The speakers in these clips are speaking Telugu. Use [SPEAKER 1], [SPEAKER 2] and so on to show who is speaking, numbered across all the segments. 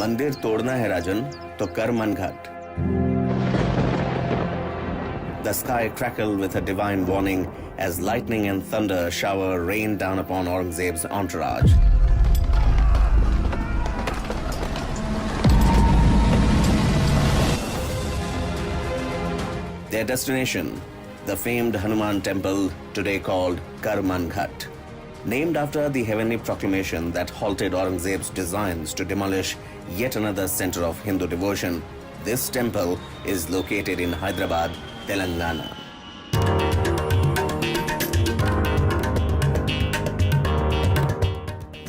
[SPEAKER 1] मंदिर तोड़ना है राजन तो कर मन घट. The sky crackled with a divine warning as lightning and thunder shower rained down upon Aurangzeb's entourage. Their destination, the famed Hanuman temple, today called Karman Ghat. Named after the heavenly proclamation that halted Aurangzeb's designs to demolish yet another center of Hindu devotion, this temple is located in Hyderabad, Telangana.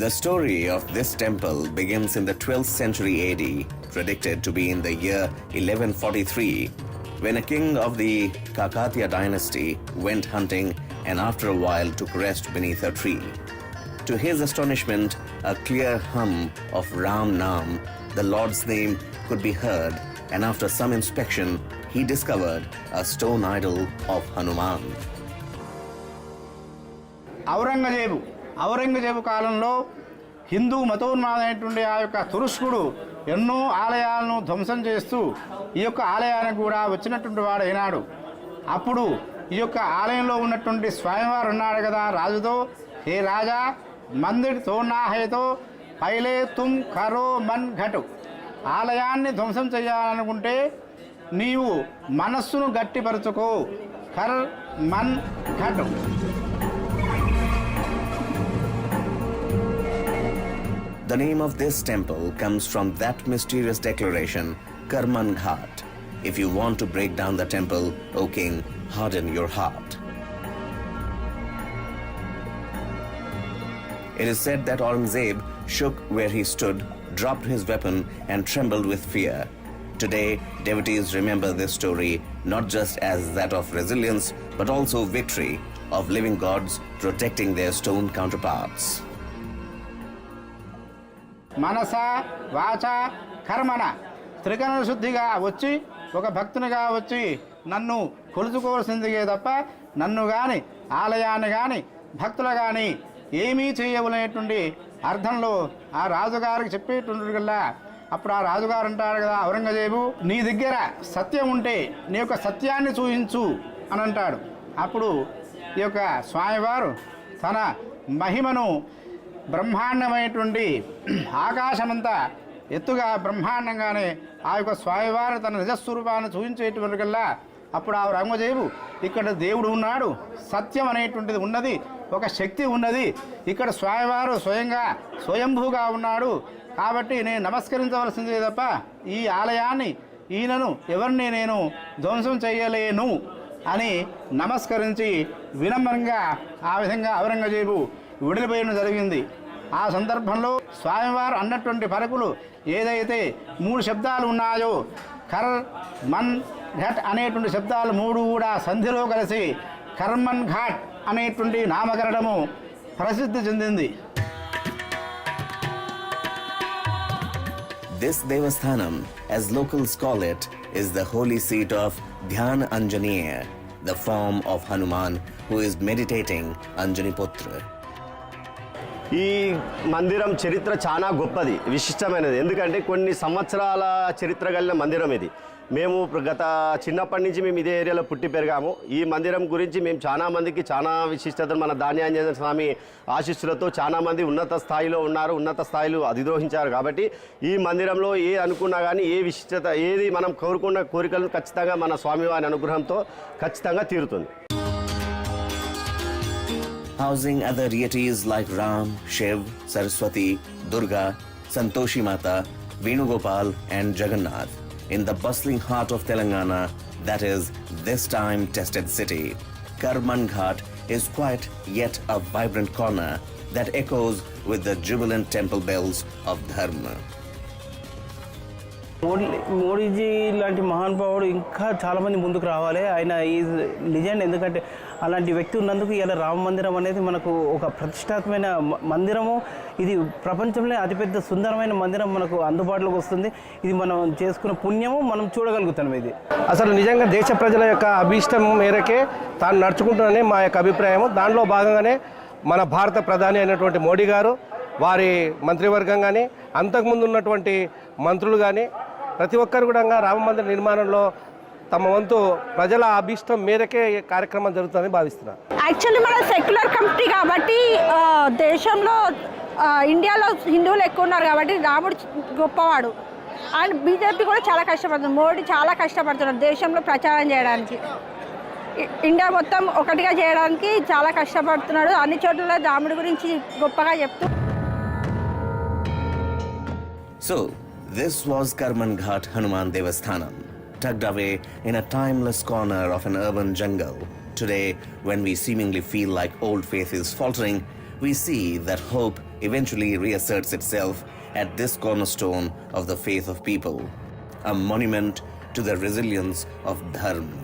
[SPEAKER 1] The story of this temple begins in the 12th century AD, predicted to be in the year 1143, when a king of the Kakatiya dynasty went hunting and after a while took rest beneath a tree. To his astonishment, a clear hum of Ram Nam, the Lord's name, could be heard, and after some inspection, he discovered a stone idol of Hanuman.
[SPEAKER 2] Aurangzeb కాలంలో హిందూ మతోన్మాదమైనటువంటి ఆ యొక్క తురుష్కుడు ఎన్నో ఆలయాలను ధ్వంసం చేస్తూ ఈ యొక్క ఆలయానికి కూడా వచ్చినటువంటి వాడు అయినాడు. అప్పుడు ఈ యొక్క ఆలయంలో ఉన్నటువంటి స్వయంవారు ఉన్నాడు కదా రాజుతో, హే రాజా మందిర్ తోనా హేతో పైలే తుమ్ కరో మన్ ఘటు, ఆలయాన్ని ధ్వంసం చేయాలనుకుంటే నీవు మనస్సును గట్టిపరచుకో, కర్ Mann ఘటు.
[SPEAKER 1] The name of this temple comes from that mysterious declaration, Karman Ghat. If you want to break down the temple, O king, harden your heart. It is said that Aurangzeb shook where he stood, dropped his weapon, and trembled with fear. Today, devotees remember this story not just as that of resilience, but also victory of living gods protecting their stone counterparts.
[SPEAKER 2] మనస వాచ కర్మన త్రికరణ శుద్ధిగా వచ్చి ఒక భక్తునిగా వచ్చి నన్ను కొలుచుకోవాల్సిందిగే తప్ప నన్ను కానీ ఆలయాన్ని కానీ భక్తులు కానీ ఏమీ చేయవలనేటువంటి అర్థంలో ఆ రాజుగారికి చెప్పేటువంటి కల్లా అప్పుడు ఆ రాజుగారు అంటాడు కదా, ఔరంగజేబు నీ దగ్గర సత్యం ఉంటే నీ యొక్క సత్యాన్ని చూపించు అని అంటాడు. అప్పుడు ఈ యొక్క స్వామివారు తన మహిమను బ్రహ్మాండమైనటువంటి ఆకాశమంతా ఎత్తుగా బ్రహ్మాండంగానే ఆ యొక్క స్వామివారు తన నిజస్వరూపాన్ని చూపించేటువంటి కల్లా అప్పుడు ఆ ఔరంగజేబు ఇక్కడ దేవుడు ఉన్నాడు, సత్యం అనేటువంటిది ఉన్నది, ఒక శక్తి ఉన్నది, ఇక్కడ స్వామివారు స్వయంగా స్వయంభూగా ఉన్నాడు, కాబట్టి నేను నమస్కరించవలసిందే తప్ప ఈ ఆలయాన్ని ఈయనను ఎవరిని నేను ధ్వంసం చేయలేను అని నమస్కరించి వినమ్రంగా ఆ విధంగా ఔరంగజేబు విడిపోయడం జరిగింది. ఆ సందర్భంలో స్వామివారు అన్నటువంటి పలుకులు ఏదైతే 3 శబ్దాలు ఉన్నాయో, కర్ మన్ ఘట్ అనేటువంటి శబ్దాలు 3 కూడా సంధిలో కలిసి కర్మన్ ఘాట్ అనేటువంటి నామకరణము ప్రసిద్ధి చెందింది.
[SPEAKER 1] This Devasthanam, as locals call it, is the holy seat of Dhyan Anjaneya, the form of Hanuman who is meditating Anjaniputra.
[SPEAKER 3] ఈ మందిరం చరిత్ర చాలా గొప్పది, విశిష్టమైనది. ఎందుకంటే కొన్ని సంవత్సరాల చరిత్ర కలిగిన మందిరం ఇది. మేము గత చిన్నప్పటి నుంచి మేము ఇదే ఏరియాలో పుట్టి పెరిగాము. ఈ మందిరం గురించి మేము చాలా మందికి చాలా విశిష్టతను మన ధాన్యాంజనేయ స్వామి ఆశీస్సులతో చాలా మంది ఉన్నత స్థాయిలో ఉన్నారు, ఉన్నత స్థాయిలో అధిరోహించారు. కాబట్టి ఈ మందిరంలో ఏ అనుకున్నా కానీ ఏ విశిష్టత ఏది మనం కోరుకున్న కోరికలను ఖచ్చితంగా మన స్వామివారి అనుగ్రహంతో ఖచ్చితంగా తీరుతుంది.
[SPEAKER 1] Housing other deities like Ram, Shiv, Saraswati, Durga, Santoshi Mata, Venugopal and Jagannath in the bustling heart of Telangana, that is this time tested city. Karman Ghat is quite yet a vibrant corner that echoes with the jubilant temple bells of Dharma.
[SPEAKER 4] Modiji లాంటి మహానుభావుడు ఇంకా చాలామంది ముందుకు రావాలి. ఆయన ఈజ్ లిజెండ్. ఎందుకంటే అలాంటి వ్యక్తి ఉన్నందుకు ఇలా రామ మందిరం అనేది మనకు ఒక ప్రతిష్టాత్మకమైన మందిరము. ఇది ప్రపంచంలో అతిపెద్ద సుందరమైన మందిరం మనకు అందుబాటులోకి వస్తుంది. ఇది మనం చేసుకున్న పుణ్యము మనం చూడగలుగుతాం. ఇది
[SPEAKER 5] అసలు నిజంగా దేశ ప్రజల యొక్క అభీష్టం మేరకే తాను నడుచుకుంటున్నానే మా యొక్క అభిప్రాయం. దానిలో భాగంగానే మన భారత ప్రధాని అయినటువంటి మోడీ గారు వారి మంత్రివర్గం కానీ అంతకుముందు ఉన్నటువంటి మంత్రులు కానీ ప్రతి ఒక్కరు కూడా రామ మందిర నిర్మాణంలో తమ వంతు ప్రజల అభీష్టం మేరకే ఈ కార్యక్రమం జరుగుతుందని భావిస్తున్నారు.
[SPEAKER 6] యాక్చువల్లీ మన సెక్యులర్ కంట్రీ కాబట్టి దేశంలో ఇండియాలో హిందువులు ఎక్కువ ఉన్నారు కాబట్టి రాముడు గొప్పవాడు. అండ్ బీజేపీ కూడా చాలా కష్టపడుతుంది, మోడీ చాలా కష్టపడుతున్నారు దేశంలో ప్రచారం చేయడానికి, ఇండియా మొత్తం ఒకటిగా చేయడానికి చాలా కష్టపడుతున్నాడు. అన్ని చోట్ల రాముడి గురించి గొప్పగా చెప్తూ.
[SPEAKER 1] So, this was Karman Ghat Hanuman Devasthanam, tucked away in a timeless corner of an urban jungle. Today, when we seemingly feel like old faith is faltering, we see that hope eventually reasserts itself at this cornerstone of the faith of people, a monument to the resilience of Dharma.